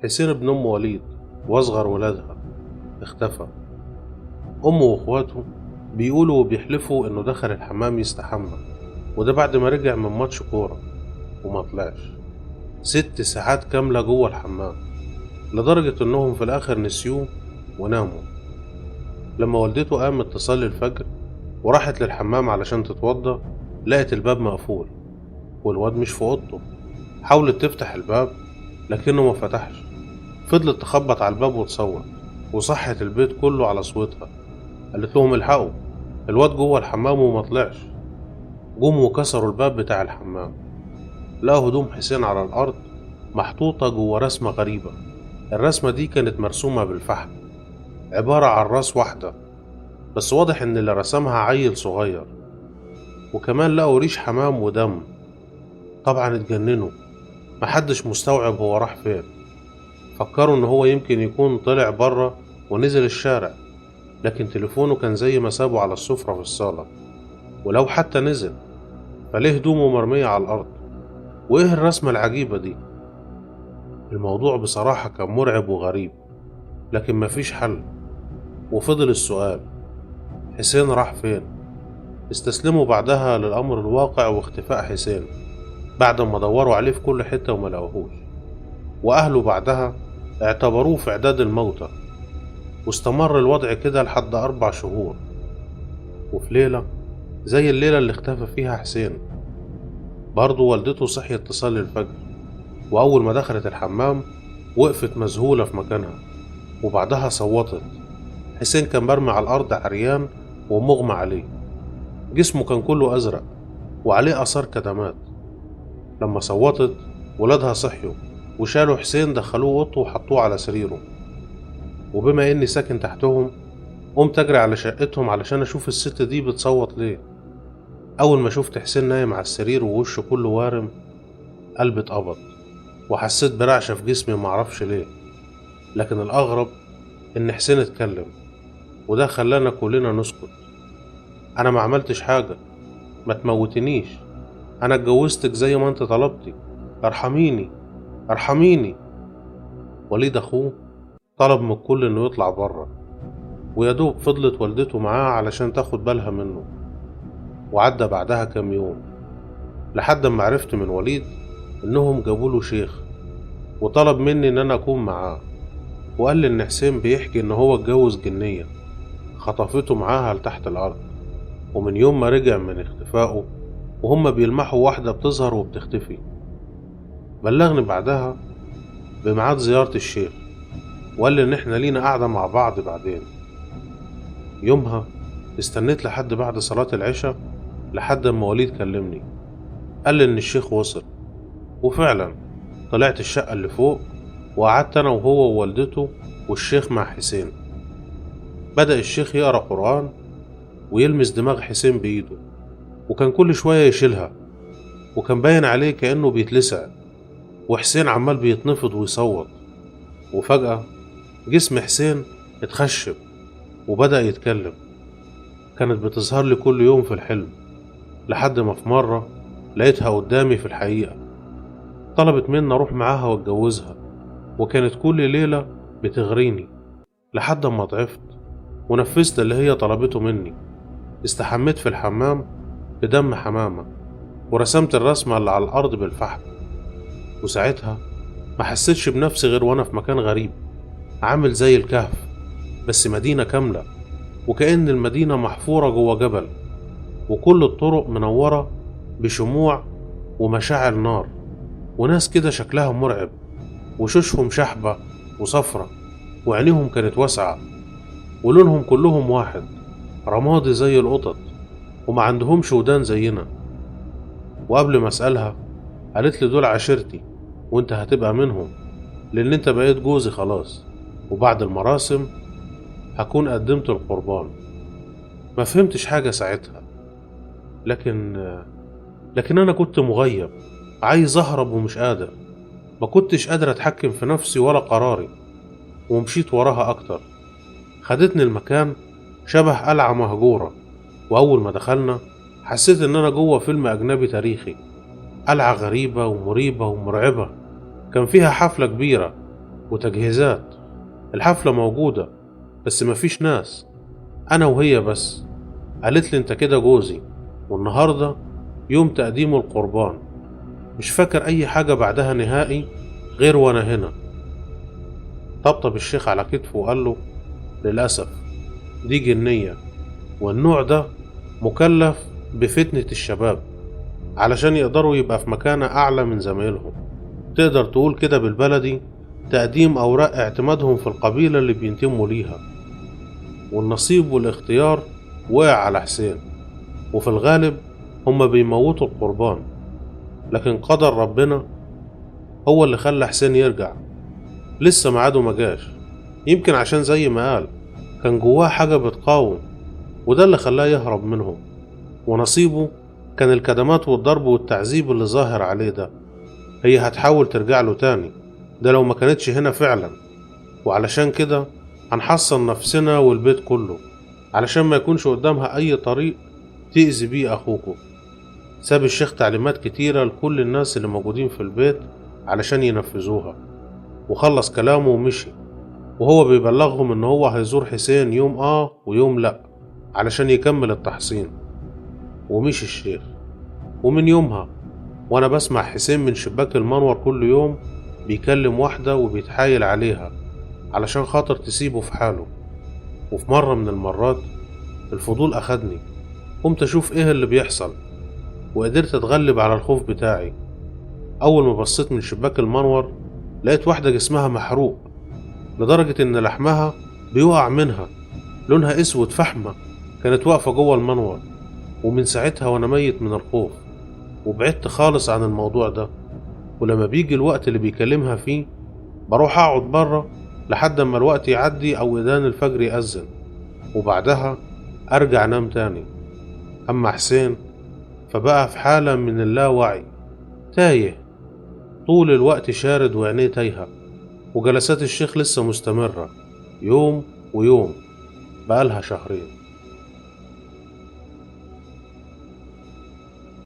حسين ابن أم وليد وأصغر ولادها اختفى. أمه وأخواته بيقولوا وبيحلفوا إنه دخل الحمام يستحمى، وده بعد ما رجع من ماتش كورة وما طلعش 6 ساعات كاملة جوه الحمام، لدرجة إنهم في الآخر نسيوه وناموا. لما والدته قامت تصلي الفجر وراحت للحمام علشان تتوضى، لقت الباب مقفول والواد مش في أوضته. حاولت تفتح الباب لكنه ما فتحش، فضلت تخبط على الباب وتصوت، وصحت البيت كله على صوتها. قالت لهم الحقوا، الواد جوه الحمام وما طلعش. جم وكسروا الباب بتاع الحمام، لقوا هدوم حسين على الأرض محطوطة جوه رسمة غريبة. الرسمة دي كانت مرسومة بالفحم، عبارة عن راس واحدة، بس واضح إن اللي رسمها عيل صغير. وكمان لقوا ريش حمام ودم. طبعا اتجننوا، محدش مستوعب هو راح فين. فكروا إن هو يمكن يكون طلع بره ونزل الشارع، لكن تليفونه كان زي ما سابه على السفرة في الصالة. ولو حتى نزل فليه هدومه مرمية على الأرض؟ وإيه الرسمة العجيبة دي؟ الموضوع بصراحة كان مرعب وغريب، لكن مفيش حل. وفضل السؤال، حسين راح فين؟ استسلموا بعدها للأمر الواقع واختفاء حسين، بعد ما دوروا عليه في كل حتة وما لقوهوش. وأهله بعدها اعتبروه في إعداد الموتى، واستمر الوضع كده لحد 4 شهور. وفي ليلة زي الليلة اللي اختفى فيها حسين، برضه والدته صحيت تصلي الفجر، وأول ما دخلت الحمام وقفت مذهولة في مكانها، وبعدها صوتت. حسين كان مرمي على الأرض عريان ومغمى عليه، جسمه كان كله أزرق وعليه آثار كدمات. لما صوتت ولادها صحيوا وشالوا حسين، دخلوه أوضته وحطوه على سريره. وبما إني ساكن تحتهم قمت أجري على شقتهم علشان أشوف الست دي بتصوت ليه. أول ما شفت حسين نايم على السرير ووشه كله وارم، قلبي اتقبض وحسيت برعشة في جسمي معرفش ليه. لكن الأغرب إن حسين اتكلم، وده خلانا كلنا نسكت. أنا ما عملتش حاجة، ما تموتنيش، أنا اتجوزتك زي ما أنت طلبتي، ارحميني ارحميني. وليد أخوه طلب من الكل إنه يطلع بره، ويدوب فضلت والدته معاه علشان تاخد بالها منه. وعدى بعدها كام يوم لحد ما عرفت من وليد إنهم جابوله شيخ، وطلب مني إن أنا أكون معاه. وقال لي إن حسين بيحكي إن هو اتجوز جنية خطفته معاها لتحت الأرض، ومن يوم ما رجع من اختفائه وهم بيلمحوا واحدة بتظهر وبتختفي. بلغني بعدها بميعاد زيارة الشيخ، وقال لي إن إحنا لينا قاعدة مع بعض بعدين. يومها استنيت لحد بعد صلاة العشاء لحد ما وليد كلمني، قال لي إن الشيخ وصل. وفعلا طلعت الشقة اللي فوق وقعدت أنا وهو ووالدته والشيخ مع حسين. بدأ الشيخ يقرأ قرآن ويلمس دماغ حسين بإيده، وكان كل شوية يشيلها، وكان باين عليه كأنه بيتلسع، وحسين عمال بيتنفض ويصوت. وفجأة جسم حسين اتخشب وبدأ يتكلم. كانت بتظهر لي كل يوم في الحلم، لحد ما في مرة لقيتها قدامي في الحقيقة. طلبت مني أروح معاها واتجوزها، وكانت كل ليلة بتغريني لحد ما ضعفت ونفذت اللي هي طلبته مني. استحميت في الحمام بدم حمامة، ورسمت الرسمة اللي على الأرض بالفحم. وساعتها ما حسيتش بنفسي غير وأنا في مكان غريب عامل زي الكهف، بس مدينة كاملة، وكأن المدينة محفورة جوه جبل، وكل الطرق منورة بشموع ومشاعل نار، وناس كده شكلها مرعب، وشوشهم شحبة وصفرة، وعينيهم كانت واسعة، ولونهم كلهم واحد، رمادي زي القطط، وما عندهمش ودان زينا. وقبل ما اسألها قالت لي دول عشيرتي، وانت هتبقى منهم، لان انت بقيت جوزي خلاص، وبعد المراسم هكون قدمت القربان. ما فهمتش حاجة ساعتها، لكن انا كنت مغيب، عايز اهرب ومش قادر. ما كنتش قادر اتحكم في نفسي ولا قراري، ومشيت وراها اكتر. خدتني المكان شبه قلعة مهجورة، واول ما دخلنا حسيت ان انا جوه فيلم اجنبي تاريخي. قلعة غريبة ومريبة ومرعبة، كان فيها حفلة كبيرة وتجهيزات. الحفلة موجودة بس مفيش ناس، أنا وهي بس. قالت لي أنت كده جوزي، والنهاردة يوم تقديم القربان. مش فاكر أي حاجة بعدها نهائي غير وأنا هنا. طبطب الشيخ على كتفه وقال له للأسف دي جنية، والنوع ده مكلف بفتنة الشباب علشان يقدروا يبقى في مكانة أعلى من زمايلهم. تقدر تقول كده بالبلدي تقديم أوراق اعتمادهم في القبيلة اللي بينتموا ليها. والنصيب والاختيار وقع على حسين، وفي الغالب هما بيموتوا القربان، لكن قدر ربنا هو اللي خلى حسين يرجع. لسه ميعاده مجاش، يمكن عشان زي ما قال كان جواه حاجة بتقاوم، وده اللي خلاه يهرب منهم. ونصيبه كان الكدمات والضرب والتعذيب اللي ظاهر عليه ده. هي هتحاول ترجع له تاني، ده لو ما كانتش هنا فعلا. وعلشان كده هنحصن نفسنا والبيت كله علشان ما يكونش قدامها أي طريق تأذي بيه أخوكم. ساب الشيخ تعليمات كتيرة لكل الناس اللي موجودين في البيت علشان ينفذوها، وخلص كلامه ومشي، وهو بيبلغهم إن هو هيزور حسين يوم ويوم لأ علشان يكمل التحصين. ومشي الشيخ، ومن يومها وأنا بسمع حسين من شباك المنور كل يوم بيكلم واحدة وبيتحايل عليها علشان خاطر تسيبه في حاله. وفي مرة من المرات الفضول أخدني، قمت أشوف إيه اللي بيحصل، وقدرت أتغلب على الخوف بتاعي. أول ما بصيت من شباك المنور لقيت واحدة جسمها محروق لدرجة إن لحمها بيقع منها، لونها أسود فحمة، كانت واقفة جوه المنور. ومن ساعتها وأنا ميت من الخوف، وبعدت خالص عن الموضوع ده. ولما بيجي الوقت اللي بيكلمها فيه بروح أقعد بره لحد ما الوقت يعدي أو إذان الفجر يأذن، وبعدها أرجع أنام تاني. أما حسين فبقى في حالة من اللاوعي، تايه طول الوقت، شارد وعينيه تايهة. وجلسات الشيخ لسه مستمرة، يوم ويوم، بقالها شهرين.